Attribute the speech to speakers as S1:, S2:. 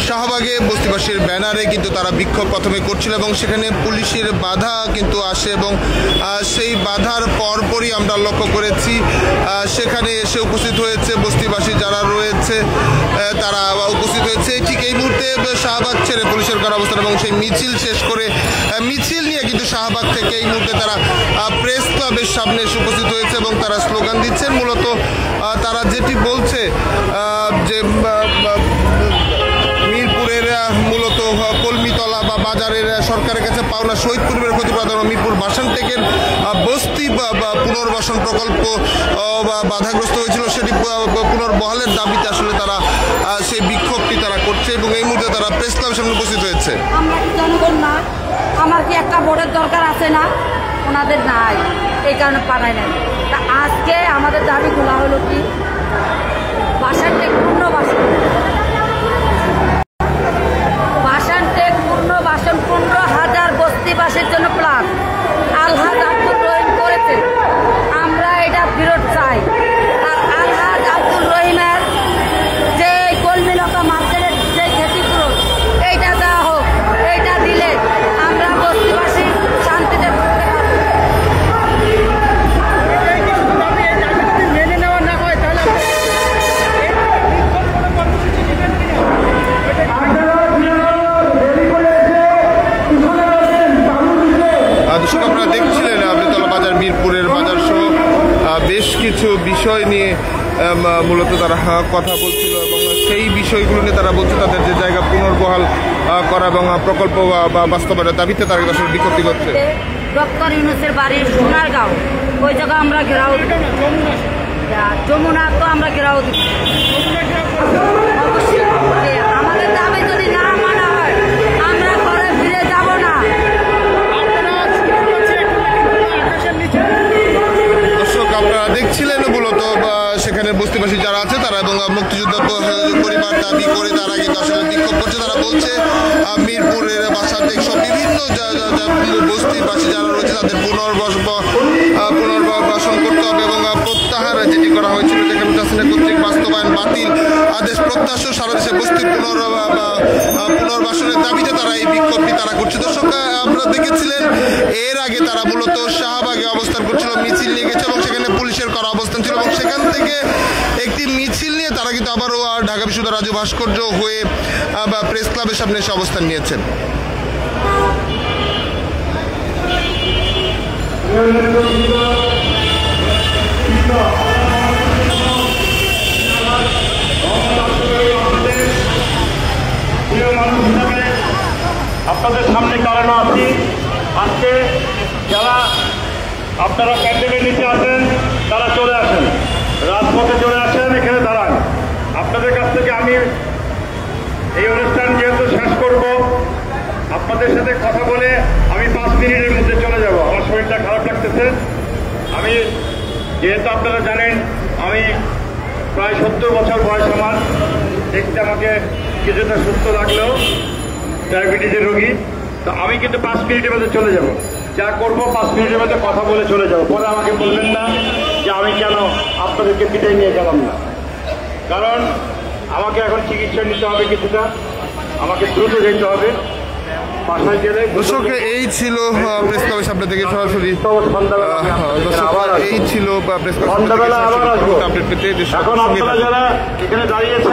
S1: শাহবাগে বস্তিবাসীর ব্যানারে কিন্তু তারা বিক্ষোভ প্রথমে করছিল এবং সেখানে পুলিশের বাধা কিন্তু আসে এবং সেই বাধার পরপরই আমরা লক্ষ্য করেছি সেখানে এসে উপস্থিত হয়েছে বস্তিবাসী যারা রয়েছে তারা উপস্থিত হয়েছে ঠিক এই মুহূর্তে শাহবাগ ছেড়ে পুলিশের করা অবস্থান এবং সেই মিছিল শেষ করে মিছিল নিয়ে কিন্তু শাহবাগ থেকে এই মুহূর্তে তারা প্রেস ক্লাবের সামনে এসে উপস্থিত হয়েছে এবং তারা স্লোগান দিচ্ছেন। মূলত তারা যেটি বলছে যে মিরপুরের মূলত কলমিতলা বা বাজারের সরকারের কাছে পাওনা শহীদ পরিবারের ক্ষতিপূরণ মিরপুর বাসানটেকের বস্তি পুনর্বাসন প্রকল্প বাধাগ্রস্ত হয়েছিল সেটি পুনর্বহালের দাবিতে আসলে তারা সেই বিক্ষোভটি তারা করছে এবং এই মুহূর্তে তারা প্রেস ক্লাবের সামনে উপস্থিত হয়েছে।
S2: আমরা কি জনগণ না, আমার কি একটা ভোটের দরকার আছে না? ওনাদের নাই, এই কারণে পাঠায় নাই। তা আজকে আমাদের দাবিগুলো হলো কি বাসানটেক পুনর্বাসন 15,000 বস্তিবাসীর জন্য প্ল্যান আলহাজ আব্দুল রহিম করেছে। আমরা এটা বিরোধ চাই। আর আলহাজ আব্দুল রহিমের যে কলমিলতা মার্কেটের যে ক্ষতিপূরণ এইটা দেওয়া হোক, এইটা দিলে আমরা বস্তিবাসী শান্তিতে মেনে নেওয়া না হয় তাহলে
S1: দর্শক আপনারা দেখছিলেন আমতলা বাজার মিরপুরের বাজার সহ বেশ কিছু বিষয় নিয়ে মূলত তারা কথা বলছিল এবং সেই বিষয়গুলো নিয়ে তারা বলছে তাদের যে জায়গা পুনর্বহাল করা এবং প্রকল্প বা বাস্তবায়নের দাবিতে তারা আসলে বিক্ষোভটি করছে।
S2: ডক্টর ইউনূসের বাড়ির সোনারগাঁও ওই জায়গা আমরা ঘেরাও যমুনা তো আমরা ঘেরাও দিব। আমাদের দাবি যদি না মানা হয় আমরা ঘরে ফিরে যাব না।
S1: দর্শক আপনারা দেখছিলেন মূলত সেখানে বস্তিবাসী যারা আছে তারা এবং মুক্তিযুদ্ধ পরিবার দাবি করে তারা কিন্তু আসলে বিক্ষোভ করছে। তারা বলছে মিরপুরের বাসানটেক সব বিভিন্ন বস্তিবাসী যারা রয়েছে তাদের পুনর্বাসন করতে হবে এবং প্রত্যাহার যেটি করা হয়েছিল যেখানে হাসিনা কর্তৃক বাস্তবায়ন বাতিল আদেশ প্রত্যাশা সারা দেশে বস্তি পুনর্বাসনের দাবিতে তারা এই বিক্ষোভটি তারা করছে। দর্শক আপনারা দেখেছিলেন এর আগে তারা মূলত শাহবাগে অবস্থান করছিল, মিছিল নিয়ে গেছে এবং সেখানে পুলিশের করা অবস্থান ছিল এবং সেখান থেকে একটি মিছিল নিয়ে তারা কিন্তু আবারও ঢাকা বিশ্ববিদ্যালয় রাজু ভাস্কর্য হয়ে প্রেস ক্লাবের সামনে এসে অবস্থান নিয়েছেন।
S3: আপনাদের সামনে দাঁড়ানো আছি। আজকে যারা আপনারা প্যান্ডেলের নিচে আছেন তারা চলে আসেন, রাজপথে চলে আসেন, এখানে দাঁড়ান। আপনাদের কাছ থেকে আমি এই অনুষ্ঠান যেহেতু শেষ করব আপনাদের সাথে কথা বলে আমি 5 মিনিটের মধ্যে চলে যাব। আমার শরীরটা খারাপ লাগতেছে। আমি যেহেতু আপনারা জানেন আমি প্রায় 70 বছর বয়স আমার, দেখতে আমাকে কিছুটা সুস্থ লাগলেও ডায়াবেটিসের রোগী। তো আমি কিন্তু 5 মিনিটের মধ্যে চলে যাব। যা করবো 5 মিনিটের মধ্যে কথা বলে চলে যাব। পরে আমাকে বলবেন না যে আমি কেন আপনাদেরকে পিটাই নিয়ে গেলাম না, কারণ আমাকে এখন চিকিৎসা নিতে হবে, কিছুটা আমাকে দ্রুত যেতে হবে বাসায় গেলে।
S1: দর্শক এই ছিল প্রেস ক্লাবের সামনে থেকে সরাসরি এই ছিল প্রেস ক্লাব আপডেট পেতে
S3: এখন আপনারা যারা এখানে দাঁড়িয়েছেন